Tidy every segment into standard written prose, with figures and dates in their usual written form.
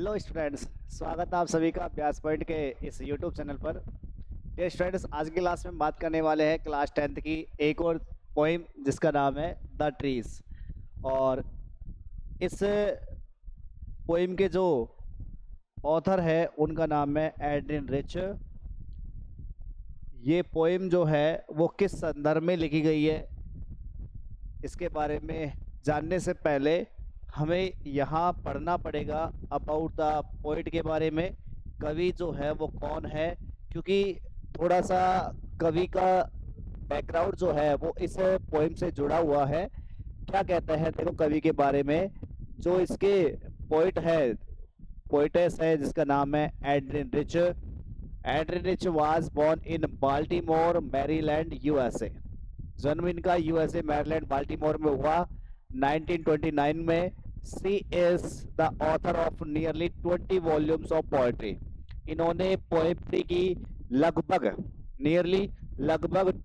Hello students. स्वागत है आप सभी का अभ्यास पॉइंट के इस यूट्यूब चैनल पर। ये स्टूडेंट्स, आज की क्लास में बात करने वाले हैं क्लास 10th की एक और पोइम जिसका नाम है द ट्रीज। और इस पोइम के जो ऑथर है उनका नाम है एड्रिन रिच। ये पोइम जो है वो किस संदर्भ में लिखी गई है, इसके बारे में जानने से पहले हमें यहाँ पढ़ना पड़ेगा अबाउट द पोइट के बारे में। कवि जो है वो कौन है, क्योंकि थोड़ा सा कवि का बैकग्राउंड जो है वो इस पोइम से जुड़ा हुआ है। क्या कहता है देखो कवि के बारे में। जो इसके पोइट है, पोइटेस है जिसका नाम है Adrienne Rich. Adrienne Rich was born in Baltimore Maryland USA. जन्म इनका यूएसए मैरीलैंड बाल्टीमोर में हुआ 1929 में। She is the author of nearly 20 volumes of poetry. इन्होंने पोएट्री की लगभग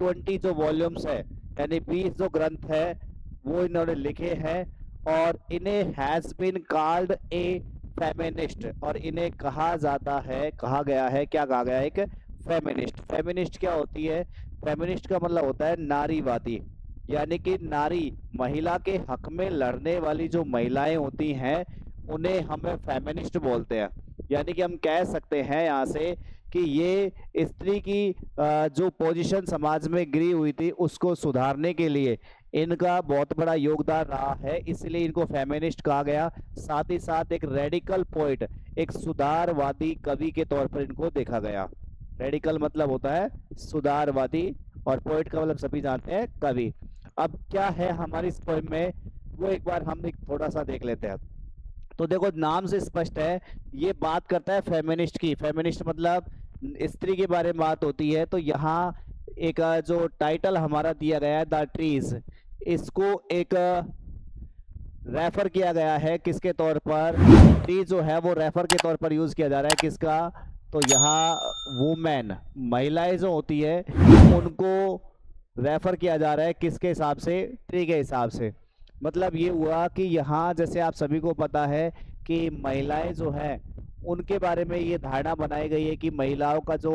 20 जो वॉल्यूम्स है यानी 20 जो ग्रंथ है वो इन्होंने लिखे हैं। और इन्हें has been called a feminist, और इन्हें कहा गया है एक फेमिनिस्ट। फेमिनिस्ट क्या होती है? फेमिनिस्ट का मतलब होता है नारीवादी, यानी कि नारी महिला के हक में लड़ने वाली जो महिलाएं होती हैं उन्हें हमें फेमिनिस्ट बोलते हैं। यानी कि हम कह सकते हैं यहाँ से कि ये स्त्री की जो पोजीशन समाज में गिरी हुई थी उसको सुधारने के लिए इनका बहुत बड़ा योगदान रहा है, इसलिए इनको फेमिनिस्ट कहा गया। साथ ही साथ एक रेडिकल पोइट, एक सुधारवादी कवि के तौर पर इनको देखा गया। रेडिकल मतलब होता है सुधारवादी, और पोइट का मतलब सभी जानते हैं कवि। अब क्या है हमारी इस पोइम में वो एक बार हम थोड़ा सा देख लेते हैं। तो देखो नाम से स्पष्ट है, ये बात करता है फेमिनिस्ट की। फेमिनिस्ट मतलब स्त्री के बारे में बात होती है। तो यहाँ एक जो टाइटल हमारा दिया गया है द ट्रीज, इसको एक रेफर किया गया है किसके तौर पर? ट्री जो है वो रेफर के तौर पर यूज किया जा रहा है किसका? तो यहाँ वुमेन, महिलाएं जो होती है उनको रेफर किया जा रहा है किसके हिसाब से? ट्री के हिसाब से। मतलब ये हुआ कि यहाँ जैसे आप सभी को पता है कि महिलाएं जो है उनके बारे में ये धारणा बनाई गई है कि महिलाओं का जो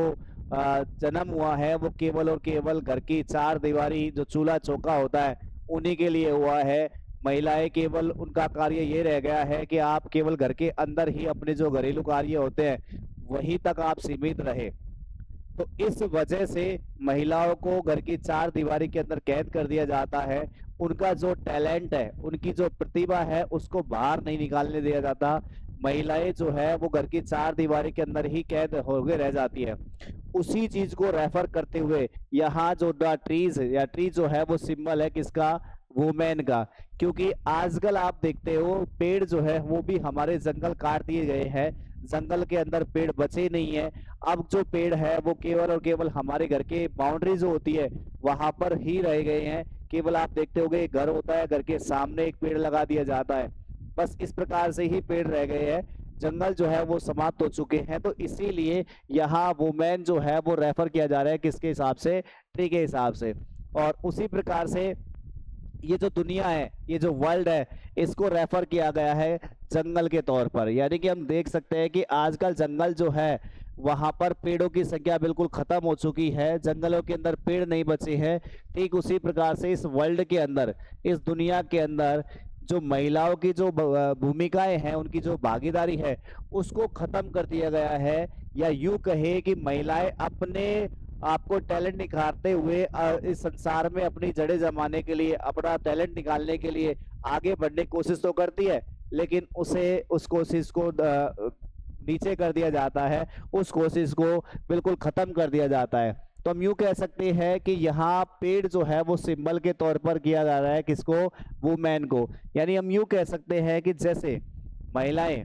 जन्म हुआ है वो केवल और केवल घर की चार दीवारी जो चूल्हा चौका होता है उन्हीं के लिए हुआ है। महिलाएं केवल, उनका कार्य ये रह गया है कि आप केवल घर के अंदर ही अपने जो घरेलू कार्य होते हैं वहीं तक आप सीमित रहे। तो इस वजह से महिलाओं को घर की चार दीवारी के अंदर कैद कर दिया जाता है। उनका जो टैलेंट है, उनकी जो प्रतिभा है उसको बाहर नहीं निकालने दिया जाता। महिलाएं जो है वो घर की चार दीवारी के अंदर ही कैद हो गए रह जाती है। उसी चीज को रेफर करते हुए यहाँ जो द ट्रीज या ट्री जो है वो सिंबल है किसका? वुमेन का। क्योंकि आजकल आप देखते हो पेड़ जो है वो भी हमारे जंगल काट दिए गए हैं, जंगल के अंदर पेड़ बचे नहीं है। अब जो पेड़ है वो केवल और केवल हमारे घर के बाउंड्री जो होती है वहां पर ही रह गए हैं। केवल आप देखते होगे घर होता है, घर के सामने एक पेड़ लगा दिया जाता है, बस इस प्रकार से ही पेड़ रह गए हैं। जंगल जो है वो समाप्त हो चुके हैं। तो इसीलिए यहाँ वुमेन जो है वो रेफर किया जा रहा है किसके हिसाब से? ट्री के हिसाब से। और उसी प्रकार से ये जो दुनिया है, ये जो वर्ल्ड है, इसको रेफर किया गया है जंगल के तौर पर। यानी कि हम देख सकते हैं कि आजकल जंगल जो है वहां पर पेड़ों की संख्या बिल्कुल खत्म हो चुकी है, जंगलों के अंदर पेड़ नहीं बचे हैं। ठीक उसी प्रकार से इस वर्ल्ड के अंदर, इस दुनिया के अंदर जो महिलाओं की जो भूमिकाएं हैं, उनकी जो भागीदारी है उसको खत्म कर दिया गया है। या यूं कहे कि महिलाएं अपने आपको टैलेंट निखारते हुए इस संसार में अपनी जड़ें जमाने के लिए, अपना टैलेंट निकालने के लिए आगे बढ़ने की कोशिश तो करती है, लेकिन उस कोशिश को नीचे कर दिया जाता है, उस कोशिश को बिल्कुल खत्म कर दिया जाता है। तो हम यूं कह सकते हैं कि यहाँ पेड़ जो है वो सिंबल के तौर पर किया जा रहा है किसको? वुमेन को। यानी हम यूं कह सकते हैं कि जैसे महिलाएं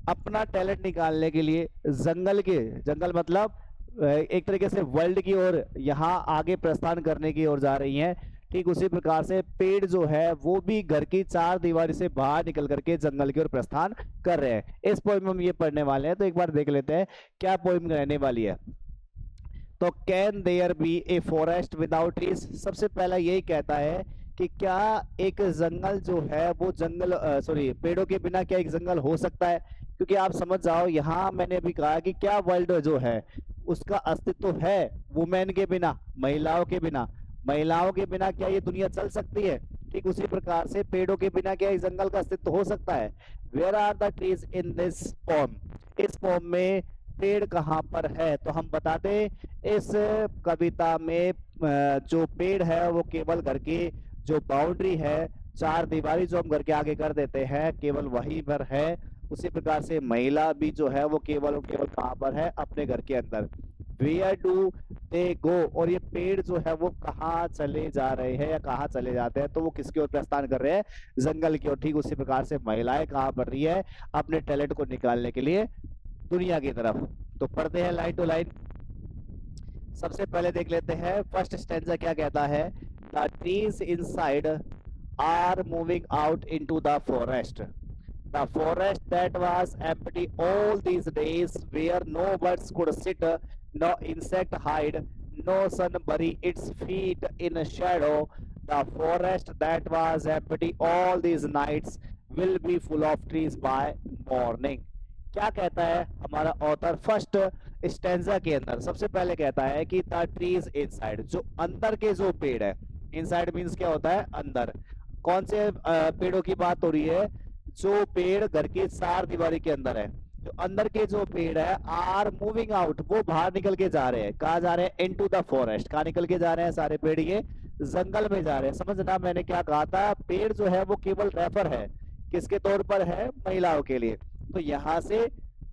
अपना टैलेंट निकालने के लिए जंगल मतलब एक तरीके से वर्ल्ड की ओर यहाँ आगे प्रस्थान करने की ओर जा रही हैं। ठीक उसी प्रकार से पेड़ जो है वो भी घर की चार दीवारी से बाहर निकल करके जंगल की ओर प्रस्थान कर रहे हैं। इस पोइम में हम ये पढ़ने वाले हैं, तो एक बार देख लेते हैं क्या पोइम रहने वाली है। तो can there be a forest without trees? सबसे पहला यही कहता है कि क्या एक जंगल जो है वो पेड़ों के बिना क्या एक जंगल हो सकता है? क्योंकि आप समझ जाओ, यहाँ मैंने अभी कहा कि क्या वर्ल्ड जो है उसका अस्तित्व है वुमेन के बिना, महिलाओं के बिना। महिलाओं के बिना क्या ये दुनिया चल सकती है? ठीक उसी प्रकार से पेड़ों के बिना क्या इस जंगल का अस्तित्व हो सकता है? Where are the trees in this poem? इस पोम में पेड़ कहाँ पर है? तो हम बताते इस कविता में जो पेड़ है वो केवल घर की जो बाउंड्री है, चार दीवारी जो हम घर के आगे कर देते हैं, केवल वहीं पर है। उसी प्रकार से महिला भी जो है वो केवल और केवल कहाँ पर है? अपने घर के अंदर। वेयर डू दे गो? और ये पेड़ जो है वो कहाँ चले जा रहे हैं या कहाँ चले जाते हैं? तो वो किसकी ओर प्रस्थान कर रहे हैं? जंगल की ओर। ठीक उसी प्रकार से महिलाएं कहाँ बढ़ रही है? अपने टैलेंट को निकालने के लिए दुनिया की तरफ। तो पढ़ते हैं लाइन टू लाइन। सबसे पहले देख लेते हैं फर्स्ट स्टैंजा क्या कहता है। The trees inside are moving out into the forest. The forest that was empty all these days, where no birds could sit, no insect hide, no sun bury its feet in shadow. The forest that was empty all these nights will be full of trees by morning. क्या कहता है हमारा author first stanza के अंदर? सबसे पहले कहता है कि द ट्रीज इनसाइड, जो अंदर के जो पेड़ है। इनसाइड मीन्स क्या होता है? अंदर। कौन से पेड़ों की बात हो रही है? जो पेड़ घर के चार दीवारी के अंदर है। जो अंदर के जो पेड़ है आर मूविंग आउट, वो बाहर निकल के जा रहे हैं। कहा जा रहे हैं? Into the forest. कहा निकल के जा रहे हैं सारे पेड़? ये जंगल में जा रहे हैं। समझना मैंने क्या कहा था? पेड़ जो है वो केवल रेफर है, किसके तौर पर है? महिलाओं के लिए। तो यहाँ से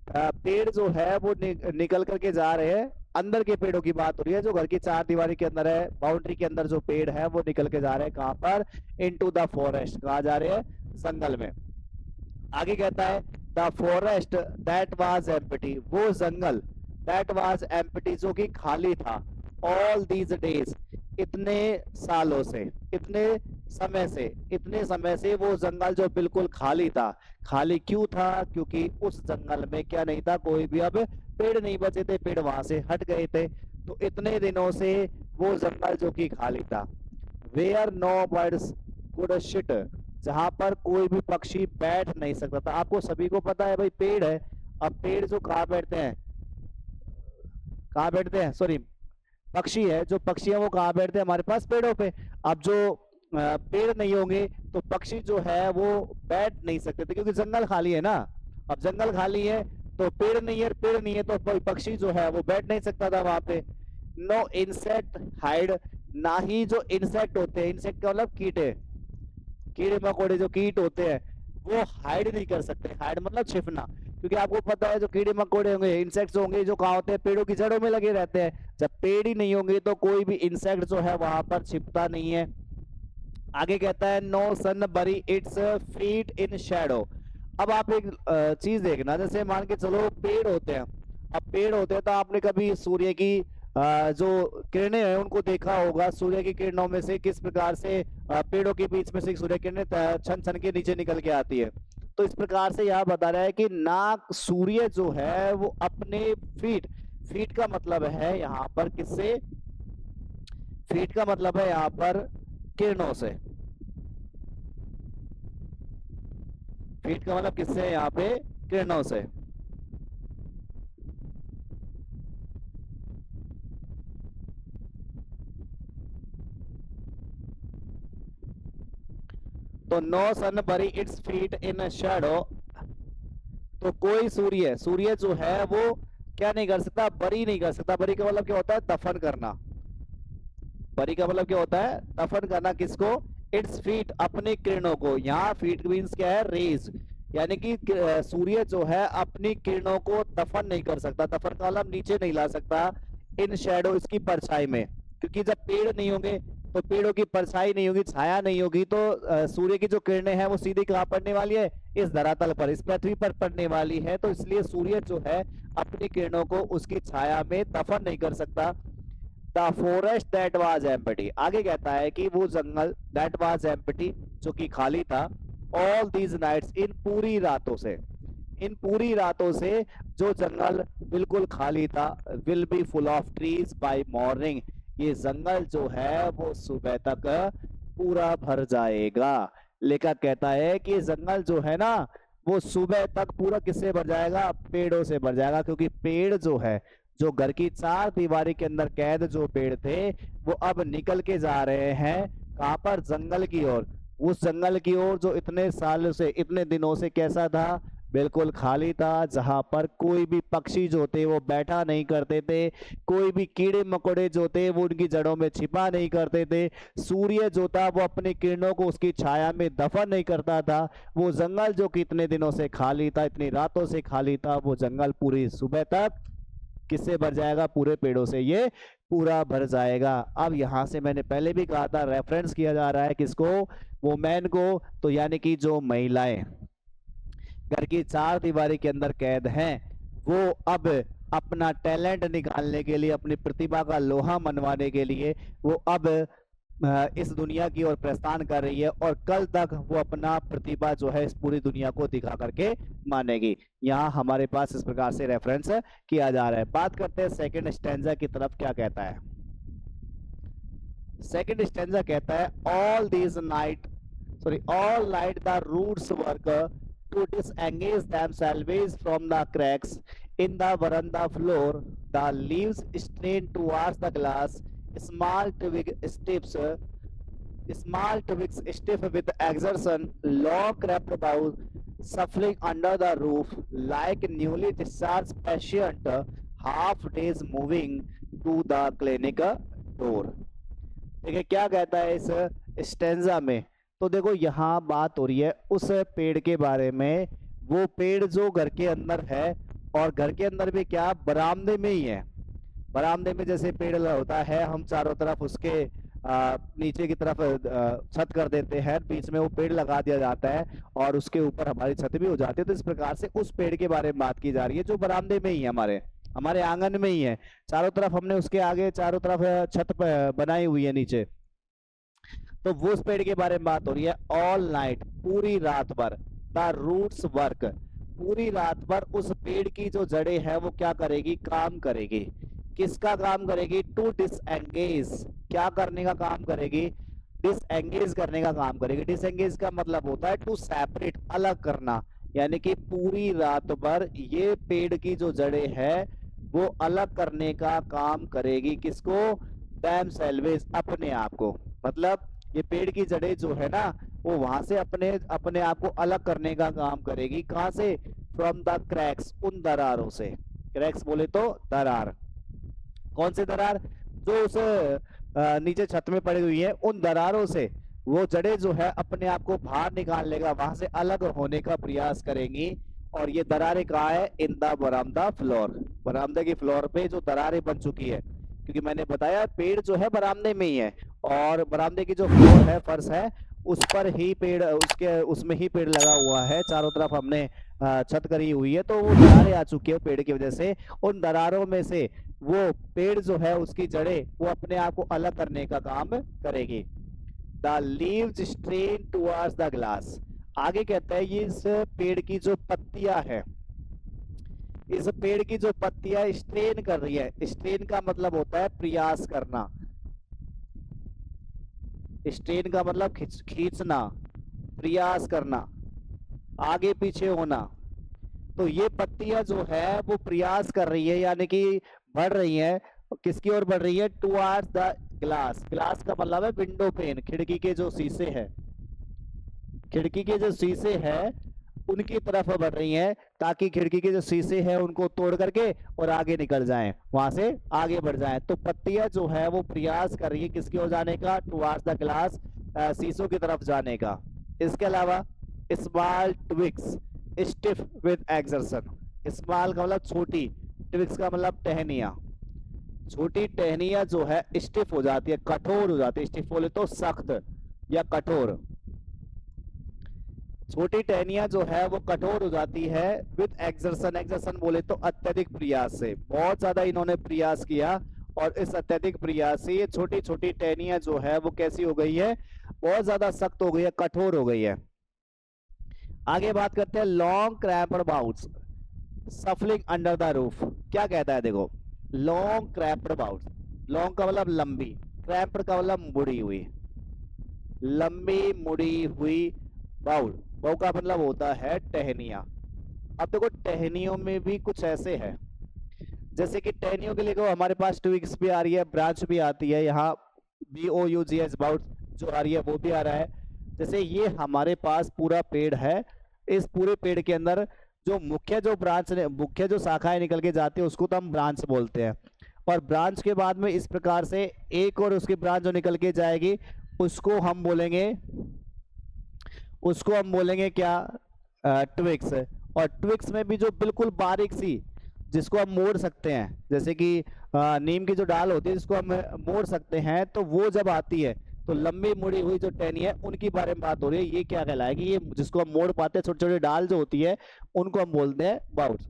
पेड़ जो है वो निकल करके जा रहे हैं। अंदर के पेड़ों की बात हो रही है, जो घर की चार दीवारी के अंदर है, बाउंड्री के अंदर जो पेड़ है वो निकल के जा रहे हैं। कहाँ पर? Into the forest. कहा जा रहे हैं? जंगल में। आगे कहता है the forest that was empty, वो जंगल दैट वाज एम्प्टी जो कि खाली था, ऑल दीज डेज, इतने सालों से, इतने समय से वो जंगल जो बिल्कुल खाली था। खाली क्यों था? क्योंकि उस जंगल में क्या नहीं था? कोई भी अब पेड़ नहीं बचे थे, पेड़ वहां से हट गए थे। तो इतने दिनों से वो जंगल जो कि खाली था। Where no birds could sit, जहां पर कोई भी पक्षी बैठ नहीं सकता था। आपको सभी को पता है भाई, पेड़ है। अब पेड़ जो कहाँ बैठते हैं? कहाँ बैठते हैं? सॉरी, पक्षी है। जो पक्षी है वो कहाँ बैठते हैं? हमारे पास पेड़ों पे। अब जो पेड़ नहीं होंगे तो पक्षी जो है वो बैठ नहीं सकते थे, क्योंकि जंगल खाली है ना। अब जंगल खाली है तो पेड़ नहीं है, पेड़ नहीं है तो कोई पक्षी जो है वो बैठ नहीं सकता था वहां पे। नो इंसेक्ट हाइड, ना ही जो इंसेक्ट होते हैं, इंसेक्ट का मतलब कीटे, कीड़े मकोड़े जो कीट होते हैं वो हाइड नहीं कर सकते। हाइड मतलब छिपना, क्योंकि आपको पता है जो कीड़े मकोड़े होंगे, इंसेक्ट्स होंगे, जो कहाँ होते हैं? पेड़ों की जड़ों में लगे रहते हैं। जब पेड़ ही नहीं होंगे तो कोई भी इंसेक्ट जो है वहां पर छिपता नहीं है। आगे कहता है नो सन बरी इट्स फीट इन शैडो। अब आप एक चीज देखना, जैसे मान के चलो पेड़ होते हैं। अब पेड़ होते हैं तो आपने कभी सूर्य की जो किरणें हैं उनको देखा होगा। सूर्य की किरणों में से किस प्रकार से पेड़ों के बीच में से सूर्य किरणें छन छन के नीचे निकल के आती है। तो इस प्रकार से यह बता रहा है कि नाक सूर्य जो है वो अपने फीट, फीट का मतलब है यहाँ पर किससे? फीट का मतलब है यहाँ पर किरणों से। फीट का मतलब किससे? यहाँ पे किरणों से। तो नो सन बरी इट्स फीट इन शैडो, तो कोई सूर्य, सूर्य जो है वो क्या नहीं कर सकता? बरी नहीं कर सकता। बरी का मतलब क्या होता है? दफन करना। बरी का मतलब क्या होता है? दफन करना। किसको? इट्स फीट, अपनी किरणों को। यहाँ फीट मीन्स क्या है? रेज, यानी कि सूर्य जो है अपनी किरणों को दफन नहीं कर सकता। दफन का मतलब नीचे नहीं ला सकता। इन शैडो, इसकी परछाई में, क्योंकि जब पेड़ नहीं होंगे तो पेड़ों की परछाई नहीं होगी, छाया नहीं होगी, तो सूर्य की जो किरणें हैं वो सीधी कहाँ पड़ने वाली है? इस धरातल पर, इस पृथ्वी पर पड़ने वाली है। तो इसलिए सूर्य जो है अपनी किरणों को उसकी छाया में दफन नहीं कर सकता। The forest that was empty, आगे कहता है कि वो जंगल दैट वाज एम्प्टी जो कि खाली था, ऑल दीज नाइट्स, इन पूरी रातों से, इन पूरी रातों से जो जंगल बिल्कुल खाली था, will be full of trees by morning, ये जंगल जो है वो सुबह तक पूरा भर जाएगा। लेखक कहता है कि जंगल जो है ना वो सुबह तक पूरा किससे भर जाएगा? पेड़ों से भर जाएगा, क्योंकि पेड़ जो है, जो घर की चार दीवारी के अंदर कैद जो पेड़ थे, वो अब निकल के जा रहे हैं कहाँ पर? जंगल की ओर। उस जंगल की ओर जो इतने सालों से, इतने दिनों से कैसा था? बिल्कुल खाली था, जहां पर कोई भी पक्षी जो थे वो बैठा नहीं करते थे, कोई भी कीड़े मकोड़े जो थे वो उनकी जड़ों में छिपा नहीं करते थे, सूर्य जो था वो अपनी किरणों को उसकी छाया में दफन नहीं करता था। वो जंगल जो कि इतने दिनों से खाली था, इतनी रातों से खाली था, वो जंगल पूरी सुबह तक किससे भर जाएगा? पूरे पेड़ों से ये पूरा भर जाएगा। अब यहां से मैंने पहले भी कहा था, रेफरेंस किया जा रहा है किसको? वुमेन को। तो यानी कि जो महिलाएं घर की चार दीवारी के अंदर कैद हैं, वो अब अपना टैलेंट निकालने के लिए, अपनी प्रतिभा का लोहा मनवाने के लिए वो अब इस दुनिया की ओर प्रस्थान कर रही है, और कल तक वो अपना प्रतिभा जो है इस पूरी दुनिया को दिखा करके मानेगी। यहाँ हमारे पास इस प्रकार से रेफरेंस किया जा रहा है। बात करते हैं सेकंड स्टैंजा की तरफ, क्या कहता है? सेकंड स्टैंजा कहता है, all night the roots work to disengage themselves from the cracks in the veranda floor. The leaves strain towards the glass. Small twigs stiff with exertion, long crept about, shuffling under the roof like newly discharged patient, half days moving to the clinic door. देखिए क्या कहता है इस stanza में। तो देखो यहाँ बात हो रही है उस पेड़ के बारे में, वो पेड़ जो घर के अंदर है, और घर के अंदर भी क्या? बरामदे में ही है। बरामदे में जैसे पेड़ होता है, हम चारों तरफ उसके नीचे की तरफ छत कर देते हैं, बीच में वो पेड़ लगा दिया जाता है और उसके ऊपर हमारी छत भी हो जाती है। तो इस प्रकार से उस पेड़ के बारे में बात की जा रही है जो बरामदे में ही है, हमारे आंगन में ही है। चारों तरफ हमने उसके आगे चारों तरफ छत बनाई हुई है नीचे। तो वो उस पेड़ के बारे में बात हो रही है। ऑल नाइट, पूरी रात भर। द रूट्स वर्क, पूरी रात भर उस पेड़ की जो जड़ें हैं वो क्या करेगी? काम करेगी। किसका काम करेगी? टू डिसएंगेज, क्या करने का काम करेगी? डिसएंगेज करने का काम करेगी। डिसएंगेज का मतलब होता है टू सेपरेट, अलग करना। यानी कि पूरी रात भर ये पेड़ की जो जड़ें हैं वो अलग करने का काम करेगी। किसको? दैम सेल्वेज, अपने आप को। मतलब ये पेड़ की जड़ें जो है ना, वो वहां से अपने आप को अलग करने का काम करेगी। कहां से? फ्रॉम द क्रैक्स, उन दरारों से। क्रैक्स बोले तो दरार। कौन से दरार? जो उस नीचे छत में पड़ी हुई है, उन दरारों से वो जड़ें जो है अपने आप को बाहर निकालने का, वहां से अलग होने का प्रयास करेंगी। और ये दरारें कहाँ है? इन द बरामदा फ्लोर, बरामदे की फ्लोर पे जो दरारें बन चुकी है। क्योंकि मैंने बताया पेड़ जो है बरामदे में ही है, और बरामदे की जो फ्लोर है, फर्श है, उस पर ही पेड़, उसमें ही पेड़ लगा हुआ है। चारों तरफ हमने छत करी हुई है, तो वो दरारें आ चुकी है पेड़ की वजह से। उन दरारों में से वो पेड़ जो है उसकी जड़ें वो अपने आप को अलग करने का काम करेगी। The leaves strain towards the glass. आगे कहता है ये इस पेड़ की जो पत्तियां है, इस पेड़ की जो पत्तियां स्ट्रेन कर रही है। स्ट्रेन का मतलब होता है प्रयास करना। स्ट्रेन का मतलब खींचना, प्रयास करना, आगे पीछे होना। तो ये पत्तियां जो है वो प्रयास कर रही है, यानी कि बढ़ रही है। किसकी ओर बढ़ रही है? Towards the glass. ग्लास का मतलब है विंडो पेन, खिड़की के जो शीशे हैं, खिड़की के जो शीशे हैं उनकी तरफ बढ़ रही हैं, ताकि खिड़की के जो शीशे हैं उनको तोड़ करके और आगे निकल जाएं, वहां से आगे बढ़ जाएं। तो पत्तियां जो है वो प्रयास कर रही है किसकी ओर जाने का? टुवर्ड्स द ग्लास, शीशों की तरफ जाने का। इसके अलावा small twigs stiff with exertion. Small का मतलब छोटी, ट्विग्स का मतलब टहनियां। छोटी टहनियां जो है स्टिफ हो जाती है, कठोर हो जाती है। स्टिफ बोले तो सख्त या कठोर। छोटी टहनियां जो है वो कठोर हो जाती है विद एक्सर्शन। एक्सर्शन बोले तो अत्यधिक प्रयास से। बहुत ज्यादा इन्होंने प्रयास किया, और इस अत्यधिक प्रयास से ये छोटी छोटी टहनियां जो है वो कैसी हो गई है? बहुत ज्यादा सख्त हो गई है, कठोर हो गई है। आगे बात करते हैं long cramped bouts सफलिंग under the roof. क्या कहता है देखो, लॉन्ग क्रैम्प्ड बाउट्स। लॉन्ग का मतलब लंबी, क्रैम्प्ड का मतलब मुड़ी हुई, लंबी मुड़ी हुई बाउल। बहु का मतलब होता है टहनियाँ। अब देखो टहनियों में भी कुछ ऐसे है, जैसे कि टहनियों के लिए को हमारे पास ट्विग्स भी आ रही है, ब्रांच भी आती है, यहाँ BOUGS बाउट जो आ रही है वो भी आ रहा है। जैसे ये हमारे पास पूरा पेड़ है, इस पूरे पेड़ के अंदर जो मुख्य जो शाखाएं निकल के जाती है उसको तो हम ब्रांच बोलते हैं। और ब्रांच के बाद में इस प्रकार से एक और उसकी ब्रांच जो निकल के जाएगी उसको हम बोलेंगे क्या, ट्विक्स। और ट्विक्स में भी जो बिल्कुल बारीक सी, जिसको हम मोड़ सकते हैं, जैसे कि नीम की जो डाल होती है जिसको हम मोड़ सकते हैं, तो वो जब आती है तो लंबी मुड़ी हुई जो टहनी है उनकी बारे में बात हो रही है। ये क्या कहलाएगी, ये जिसको हम मोड़ पाते हैं, छोटी छोटी डाल जो होती है उनको हम बोलते हैं बाउट्स।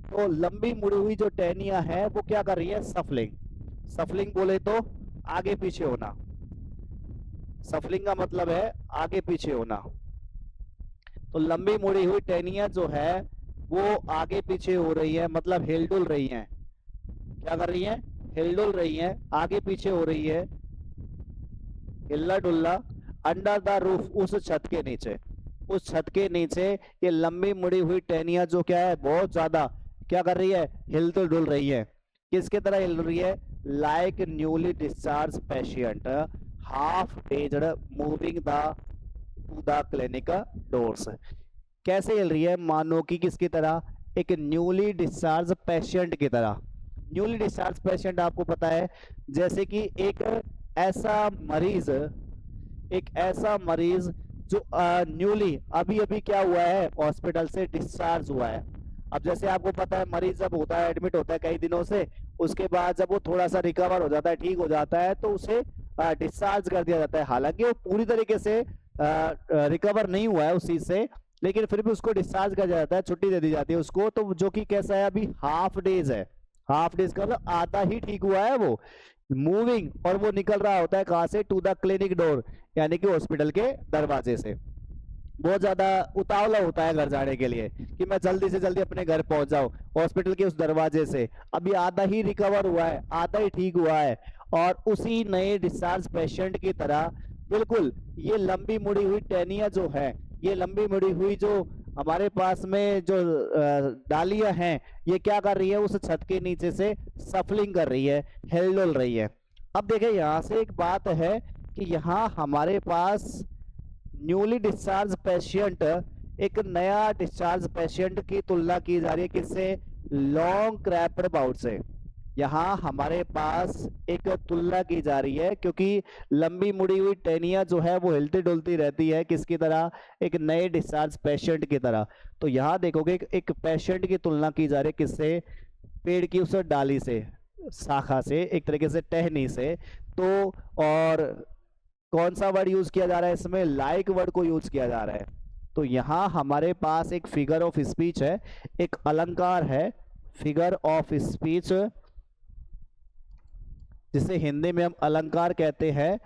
तो लंबी मुड़ी हुई जो टहनियां हैं वो क्या कर रही है, सफलिंग। सफलिंग बोले तो आगे पीछे होना, सफलिंग का मतलब है आगे पीछे होना। तो लंबी मुड़ी हुई टहनियां जो है वो आगे पीछे हो रही है, मतलब हिलडुल रही हैं। क्या कर रही हैं, हिलडुल रही हैं, आगे पीछे हो रही है, हिल्ला डुल्ला। अंडर द रूफ, उस छत के नीचे, उस छत के नीचे ये लंबी मुड़ी हुई टहनियां जो क्या है बहुत ज्यादा क्या कर रही है, हिलडुल डुल रही है। किसके तरह हिल रही है, like newly discharge patient half dazed moving the two the clinic doors. कैसे हिल रही है, मानो कि किसकी तरह, एक न्यूली डिस्चार्ज पेशेंट की तरह। न्यूली डिस्चार्ज पेशेंट आपको पता है, जैसे कि ऐसा मरीज एक ऐसा मरीज जो न्यूली अभी अभी क्या हुआ है, हॉस्पिटल से डिस्चार्ज हुआ है। अब जैसे आपको पता है मरीज जब होता है, एडमिट होता है कई दिनों से, उसके बाद जब वो थोड़ा सा रिकवर हो जाता है, ठीक हो जाता है, तो उसे डिस्चार्ज कर दिया जाता है। हालांकि वो पूरी तरीके से रिकवर नहीं हुआ है उस चीज से, लेकिन फिर भी उसको डिस्चार्ज कर दिया जाता है, छुट्टी दे दी जाती है उसको। तो जो कि कैसा है, अभी हाफ डेज है। हाफ डेज का मतलब आधा ही ठीक हुआ है वो, मूविंग, और वो निकल रहा होता है कहाँ से, टू द क्लिनिक डोर, यानी कि हॉस्पिटल के दरवाजे से। बहुत ज्यादा उतावला होता है घर जाने के लिए कि मैं जल्दी से जल्दी अपने घर पहुंच जाऊं, हॉस्पिटल के उस दरवाजे से। अभी आधा ही रिकवर हुआ है, आधा ही ठीक हुआ है, और उसी नए डिस्चार्ज पेशेंट की तरह बिल्कुल ये लंबी मुड़ी हुई टहनियां जो है, ये लंबी मुड़ी हुई जो हमारे पास में जो डालियां हैं, ये क्या कर रही है, उस छत के नीचे से सफलिंग कर रही है, हिलडुल रही है। अब देखिए यहाँ से एक बात है कि यहाँ हमारे पास न्यूली डिस्चार्ज पेशेंट, एक नया डिस्चार्ज पेशेंट की तुलना की जा रही है किससे, लॉन्ग क्रैप्ड बाउट से। यहाँ हमारे पास एक तुलना की जा रही है, क्योंकि लंबी मुड़ी हुई टहनियां जो है वो हिलती डुलती रहती है किसकी तरह, एक नए डिस्चार्ज पेशेंट की तरह। तो यहाँ देखोगे एक पेशेंट की तुलना की जा रही है किससे, पेड़ की उस डाली से, शाखा से, एक तरीके से टहनी से। तो और कौन सा वर्ड यूज किया जा रहा है इसमें, लाइक वर्ड को यूज किया जा रहा है। तो यहाँ हमारे पास एक फिगर ऑफ स्पीच है, एक अलंकार है, फिगर ऑफ स्पीच, जिसे हिंदी में हम अलंकार कहते हैं।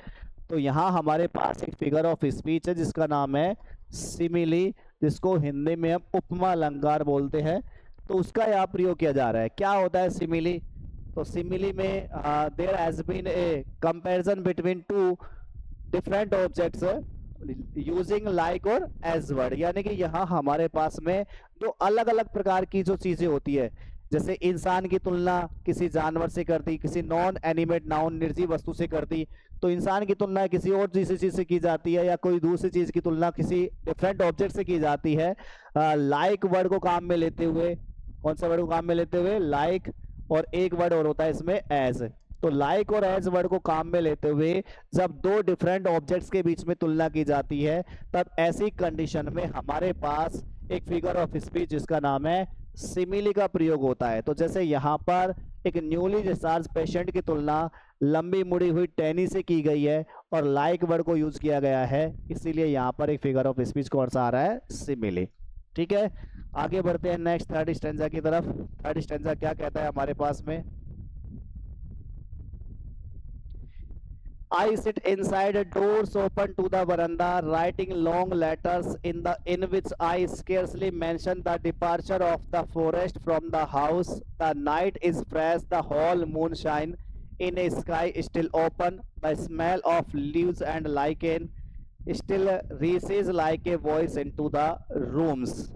तो यहाँ हमारे पास एक फिगर ऑफ स्पीच है जिसका नाम है सिमिली, जिसको हिंदी में हम उपमा अलंकार बोलते हैं। तो उसका यहाँ प्रयोग किया जा रहा है। क्या होता है सिमिली, तो सिमिली में there has been a comparison between two different objects using like और एज वर्ड, यानी कि यहाँ हमारे पास में जो अलग अलग प्रकार की जो चीजें होती है, जैसे इंसान की तुलना किसी जानवर से कर दी, किसी नॉन एनिमेट नाउन निर्जीव वस्तु से कर दी, तो इंसान की तुलना किसी और चीज से की जाती है, या कोई दूसरी चीज की तुलना किसी डिफरेंट ऑब्जेक्ट से की जाती है। लाइक वर्ड को काम में लेते हुए, कौन सा वर्ड को काम में लेते हुए, लाइक, और एक वर्ड और होता है इसमें एज। तो लाइक और एज वर्ड को काम में लेते हुए जब दो डिफरेंट ऑब्जेक्ट्स के बीच में तुलना की जाती है, तब ऐसी कंडीशन में हमारे पास एक फिगर ऑफ स्पीच जिसका नाम है सिमिली का प्रयोग होता है। तो जैसे यहाँ पर एक न्यूली डिस्चार्ज पेशेंट की तुलना लंबी मुड़ी हुई टहनी से की गई है और लाइक वर्ड को यूज किया गया है, इसीलिए यहाँ पर एक फिगर ऑफ स्पीच कौन सा आ रहा है, सिमिली। ठीक है, आगे बढ़ते हैं नेक्स्ट थर्ड स्टैंजा की तरफ। थर्ड स्टैंजा क्या कहता है हमारे पास में, I sit inside, doors open to the veranda, writing long letters in which I scarcely mention the departure of the forest from the house. The night is fresh, the whole moonshine in a sky still open, the smell of leaves and lichen, still reaches like a voice into the rooms.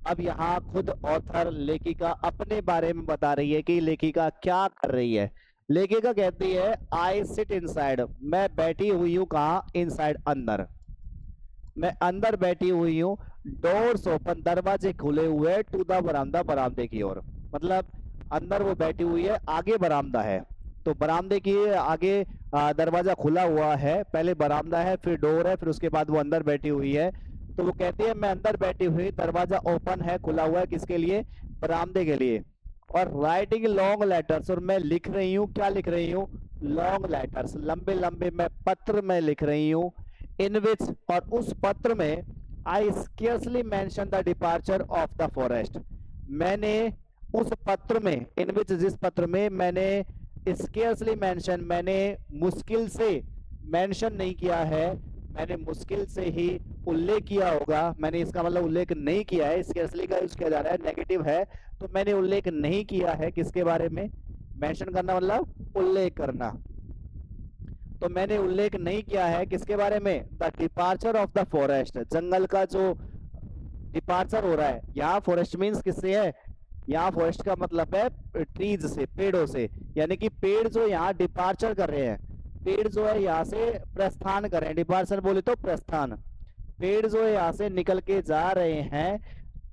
अब यहाँ खुद author लेखिका अपने बारे में बता रही है कि लेखिका क्या कर रही है। लेखिका कहती है आई सिट इनसाइड, मैं बैठी हुई हूँ कहाँ, इनसाइड अंदर, मैं अंदर बैठी हुई हूँ। डोर्स ओपन, दरवाजे खुले हुए, टू द बरामदा, बरामदे की ओर। मतलब अंदर वो बैठी हुई है, आगे बरामदा है, तो बरामदे की आगे दरवाजा खुला हुआ है, पहले बरामदा है फिर डोर है, फिर उसके बाद वो अंदर बैठी हुई है। तो वो कहती है मैं अंदर बैठी हुई, दरवाजा ओपन है, खुला हुआ है, किसके लिए, बरामदे के लिए। और राइटिंग लॉन्ग लेटर्स, और मैं लिख रही हूँ, क्या लिख रही हूँ, लॉन्ग लेटर्स, लंबे लंबे मैं पत्र में लिख रही हूँ। इन विच, और उस पत्र में, I scarcely mention the departure of the forest, मैंने उस पत्र में, इन विच जिस पत्र में, मैंने स्केर्सली मेंशन, मैंने मुश्किल से, मेंशन नहीं किया है, मैंने मुश्किल से ही उल्लेख किया होगा, मैंने इसका मतलब उल्लेख नहीं किया है, स्केर्सली का यूज किया जा रहा है, नेगेटिव है, तो मैंने उल्लेख नहीं किया है किसके बारे में, मेंशन करना मतलब उल्लेख करना, तो मैंने उल्लेख नहीं किया है किसके बारे में, the departure of the forest, जंगल का जो डिपार्चर हो रहा है, यहाँ फॉरेस्ट मीन्स किससे है, यहाँ फॉरेस्ट का मतलब है ट्रीज से, पेड़ों से, यानी कि पेड़ जो यहाँ डिपार्चर कर रहे हैं, पेड़ जो है यहाँ से प्रस्थान कर रहे हैं, डिपार्चर बोले तो प्रस्थान, पेड़ जो है यहाँ से निकल के जा रहे हैं,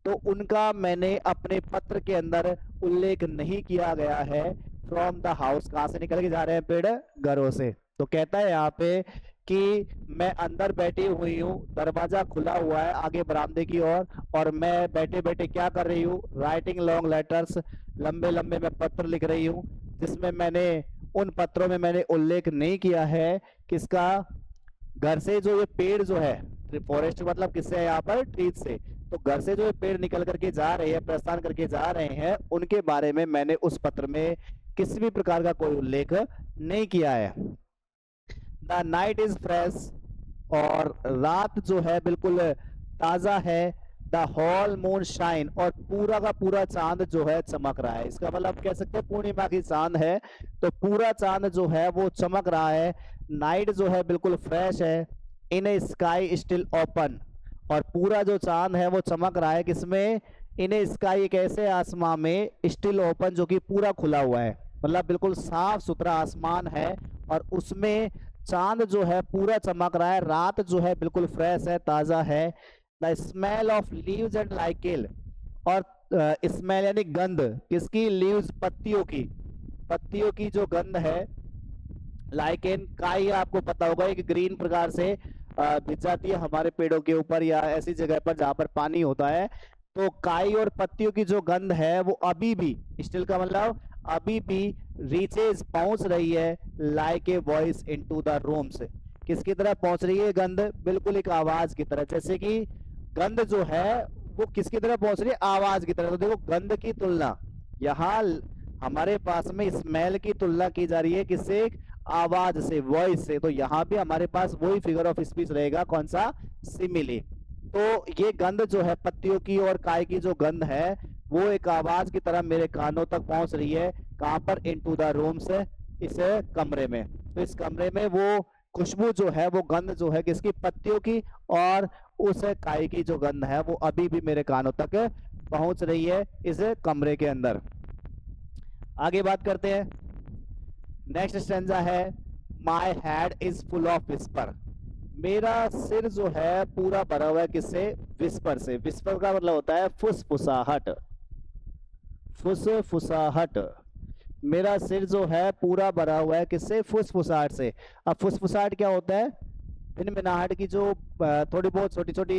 तो उनका मैंने अपने पत्र के अंदर उल्लेख नहीं किया गया है। फ्रॉम द हाउस, कहाँ से निकल के जा रहे हैं पेड़, घरों से। तो कहता है यहाँ पे कि मैं अंदर बैठी हुई हूँ, दरवाजा खुला हुआ है आगे बरामदे की ओर, और मैं बैठे बैठे क्या कर रही हूँ, राइटिंग लॉन्ग लेटर्स, लंबे लंबे मैं पत्र लिख रही हूँ, जिसमें मैंने, उन पत्रों में मैंने उल्लेख नहीं किया है किसका, घर से जो ये पेड़ जो है, फॉरेस्ट मतलब किससे है यहाँ पर, ट्रीज से, तो घर से जो ये पेड़ निकल करके जा रहे हैं, प्रस्थान करके जा रहे हैं, उनके बारे में मैंने उस पत्र में किसी भी प्रकार का कोई उल्लेख नहीं किया है। द नाइट इज फ्रेश, और रात जो है बिल्कुल ताजा है। द होल मून शाइन, और पूरा का पूरा चांद जो है चमक रहा है, इसका मतलब कह सकते हैं पूर्णिमा की चांद है, तो पूरा चांद जो है वो चमक रहा है। नाइट जो है बिल्कुल फ्रेश है। इन ए स्काई स्टिल ओपन, और पूरा जो चांद है वो चमक रहा है किसमें, इन ए स्काई, एक ऐसे आसमान में, स्टिल ओपन जो कि पूरा खुला हुआ है, मतलब बिल्कुल साफ सुथरा आसमान है, और उसमें चांद जो है पूरा चमक रहा है, रात जो है बिल्कुल फ्रेश है, ताजा है। The smell of leaves and लाइकेल, और स्मेल यानी गंध किसकी, लीव्स पत्तियों की, पत्तियों की जो गंध है, लाइकेन काई, आपको पता होगा एक ग्रीन प्रकार से बिछ जाती है हमारे पेड़ों के ऊपर या ऐसी जगह पर जहां पर पानी होता है, तो काई और पत्तियों की जो गंध है वो अभी भी, स्टिल का मतलब अभी भी, रीचेज पहुंच रही है, like a voice into the rooms, किसकी तरह पहुंच रही है गंध, बिल्कुल एक आवाज की तरह, जैसे कि गंध जो है वो किसकी तरह पहुंच रही है, आवाज की तरह। तो देखो गंध की तुलना यहाँ हमारे पास में स्मेल की तुलना की जा रही है किससे, आवाज से, वॉइस से, तो यहाँ भी हमारे पास वही फिगर ऑफ स्पीच रहेगा, कौन सा, सिमिली। तो ये गंध जो है पत्तियों की और काय की जो गंध है वो एक आवाज की तरह मेरे कानों तक पहुंच रही है, कहां पर, इनटू द रूम से, इस कमरे में। तो इस कमरे में वो खुशबू जो है, वो गंध जो है किसकी, पत्तियों की, और उस काय की जो गंध है वो अभी भी मेरे कानों तक पहुंच रही है इस कमरे के अंदर। आगे बात करते हैं। नेक्स्ट स्टेंजा है, my head is full of whisper, मेरा सिर जो है पूरा भरा हुआ है किससे, विस्पर से। विस्पर का मतलब होता है फुसफुसाहट, फुसफुसाहट, मेरा सिर जो है पूरा भरा हुआ है किससे, फुसफुसाहट से। अब फुसफुसाहट क्या होता है, भिनभिनाहट की जो थोड़ी बहुत छोटी छोटी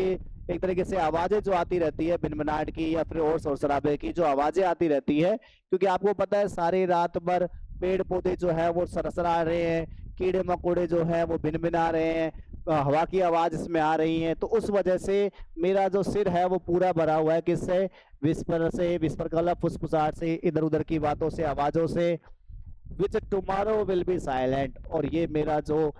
एक तरीके से आवाजें जो आती रहती है, भिनभिनाहट की या फिर और शोर शराबे की जो आवाजें आती रहती है, क्योंकि आपको पता है सारी रात भर पेड़ पौधे जो है वो सरसरा रहे हैं, कीड़े मकोड़े जो है वो भिनभिना रहे हैं, हवा की आवाज इसमें आ रही है, तो उस वजह से मेरा जो सिर है वो पूरा भरा हुआ है किससे, विस्पर से। विस्पर का मतलब फुसफुसाहट से, इधर उधर की बातों से, आवाजों से। विच टुमारो विल बी साइलेंट, और ये मेरा जो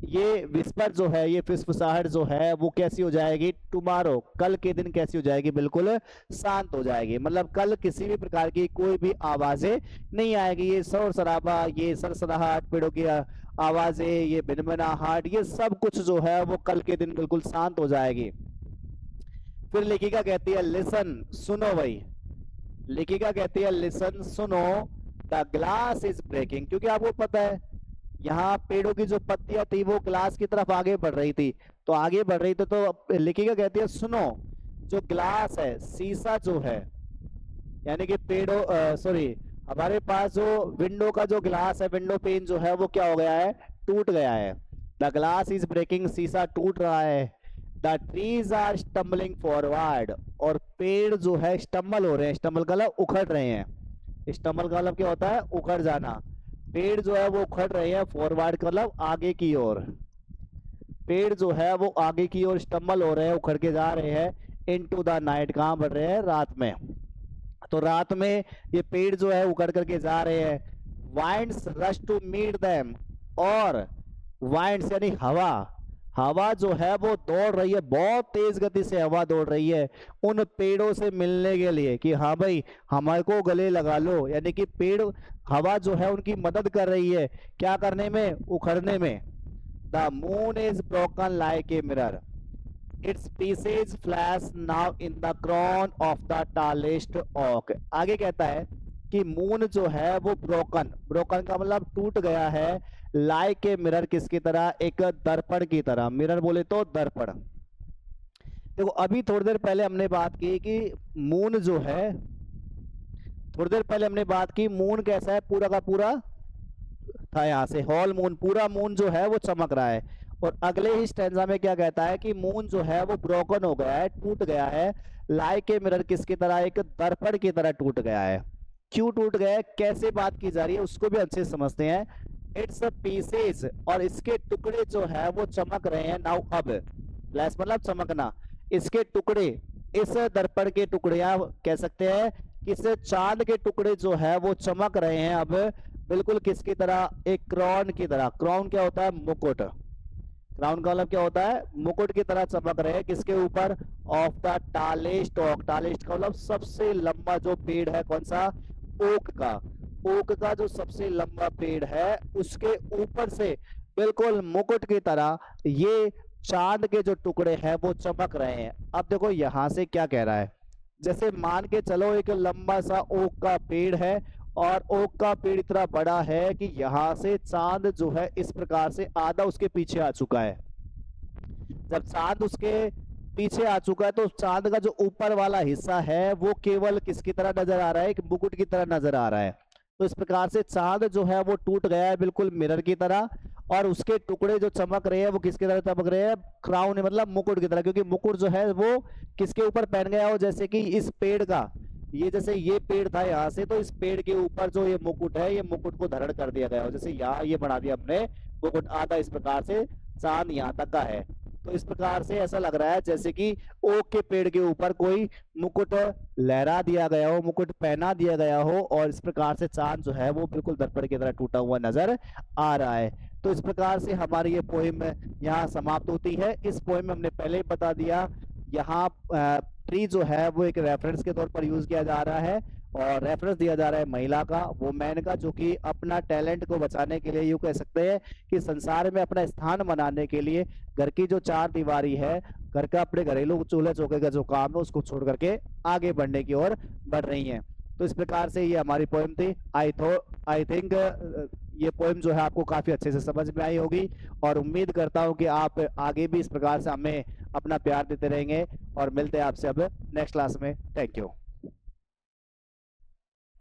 ये विस्पर जो है, ये फिसफिसाहट जो है वो कैसी हो जाएगी टुमारो, कल के दिन कैसी हो जाएगी, बिल्कुल शांत हो जाएगी। मतलब कल किसी भी प्रकार की कोई भी आवाजें नहीं आएगी। ये शोर शराबा, ये सरसराहट, पेड़ों की आवाजें, ये भिनभिनाहट, ये सब कुछ जो है वो कल के दिन बिल्कुल शांत हो जाएगी। फिर लेखिका कहती है लिसन, सुनो भाई। लेखिका कहती है लिसन, सुनो, द ग्लास इज ब्रेकिंग। क्योंकि आपको पता है यहाँ पेड़ों की जो पत्तियां थी वो ग्लास की तरफ आगे बढ़ रही थी, तो आगे बढ़ रही थी, तो लेखिका कहती है सुनो, जो ग्लास है, शीशा जो है, यानी कि पेड़ों सॉरी, हमारे पास जो विंडो का जो ग्लास है, विंडो पेन जो है वो क्या हो गया है, टूट गया है। द ग्लास इज ब्रेकिंग, शीशा टूट रहा है। The trees are stumbling forward, और पेड़ जो है स्टम्बल हो रहे हैं, स्टम्बल का मतलब उखड़ रहे हैं। स्टम्बल का मतलब क्या होता है, उखड़ जाना। पेड़ जो है वो उखड़ रहे हैं, फॉरवर्ड का मतलब आगे की ओर। पेड़ जो है वो आगे की ओर स्टम्बल हो रहे हैं, उखड़ के जा रहे हैं। इनटू द नाइट, कहाँ बढ़ रहे हैं, रात में। तो रात में ये पेड़ जो है उखड़ करके जा रहे हैं। Winds rush to meet them, और वाइंड्स यानी हवा, हवा जो है वो दौड़ रही है, बहुत तेज गति से हवा दौड़ रही है उन पेड़ों से मिलने के लिए कि हाँ भाई हमारे को गले लगा लो। यानी कि पेड़, हवा जो है उनकी मदद कर रही है क्या करने में, उखड़ने में। The moon is broken like a mirror, its pieces flash now in the crown of the tallest oak. आगे कहता है कि मून जो है वो ब्रोकन, ब्रोकन का मतलब टूट गया है, लाइक ए मिरर, किसकी तरह, एक दर्पण की तरह। मिरर बोले तो दर्पण। देखो अभी थोड़ी देर पहले हमने बात की कि मून जो है, थोड़ी देर पहले हमने बात की मून कैसा है, पूरा का पूरा था यहाँ से, हॉल मून, पूरा मून जो है वो चमक रहा है। और अगले ही स्टैंजा में क्या कहता है कि मून जो है वो ब्रोकन हो गया है, टूट गया है, लाइक ए मिरर, किसकी तरह, एक दर्पण की तरह टूट गया है। क्यों टूट गया है, कैसे बात की जा रही है उसको भी अच्छे से समझते हैं। इट्स पीसेस, और इसके टुकड़े जो है वो चमक रहे हैं। नाउ अब, फ्लैश मतलब चमकना, इसके टुकड़े, इस दर्पण के टुकड़े, आप कह सकते हैं कि इस चांद के टुकड़े जो है वो चमक रहे हैं अब बिल्कुल किसकी तरह, एक क्राउन की तरह। क्राउन क्या होता है, मुकुट। क्राउन का मतलब क्या होता है, मुकुट की तरह चमक रहे हैं, किसके ऊपर, of the tallest oak. Tallest का मतलब सबसे लंबा जो पेड़ है, कौन सा, ओक का। ओक का जो सबसे लंबा पेड़ है उसके ऊपर से बिल्कुल मुकुट की तरह ये चांद के जो टुकड़े हैं वो चमक रहे हैं। अब देखो यहां से क्या कह रहा है, जैसे मान के चलो एक लंबा सा ओक का पेड़ है, और ओक का पेड़ इतना बड़ा है कि यहाँ से चांद जो है इस प्रकार से आधा उसके पीछे आ चुका है। जब चांद उसके पीछे आ चुका है तो चांद का जो ऊपर वाला हिस्सा है वो केवल किसकी तरह नजर आ रहा है, एक मुकुट की तरह नजर आ रहा है। तो इस प्रकार से चांद जो है वो टूट गया है बिल्कुल मिरर की तरह, और उसके टुकड़े जो चमक रहे हैं वो किसकी तरह चमक रहे हैं, क्राउन मतलब मुकुट की तरह। क्योंकि मुकुट जो है वो किसके ऊपर पहन गया हो, जैसे कि इस पेड़ का, ये जैसे ये पेड़ था यहाँ से, तो इस पेड़ के ऊपर जो ये मुकुट है, ये मुकुट को धारण कर दिया गया हो। जैसे यहाँ ये बना दिया हमने मुकुट आधा, इस प्रकार से चांद यहाँ तक का है। तो इस प्रकार से ऐसा लग रहा है जैसे कि ओक के पेड़ के ऊपर कोई मुकुट लहरा दिया गया हो, मुकुट पहना दिया गया हो, और इस प्रकार से चांद जो है वो बिल्कुल दर्पण की तरह टूटा हुआ नजर आ रहा है। तो इस प्रकार से हमारी ये पोएम यहाँ समाप्त होती है। इस पोएम में हमने पहले ही बता दिया, यहाँ ट्री जो है वो एक रेफरेंस के तौर पर यूज किया जा रहा है, और रेफरेंस दिया जा रहा है महिला का, वुमेन का, जो कि अपना टैलेंट को बचाने के लिए, यूं कह सकते हैं कि संसार में अपना स्थान बनाने के लिए घर की जो चार दीवारी है, घर का अपने घरेलू चूल्हे चौके का जो काम है उसको छोड़ करके आगे बढ़ने की ओर बढ़ रही हैं। तो इस प्रकार से ये हमारी पोएम थी। आई थिंक ये पोएम जो है आपको काफी अच्छे से समझ में आई होगी, और उम्मीद करता हूँ कि आप आगे भी इस प्रकार से हमें अपना प्यार देते रहेंगे, और मिलते हैं आपसे अब नेक्स्ट क्लास में। Thank you.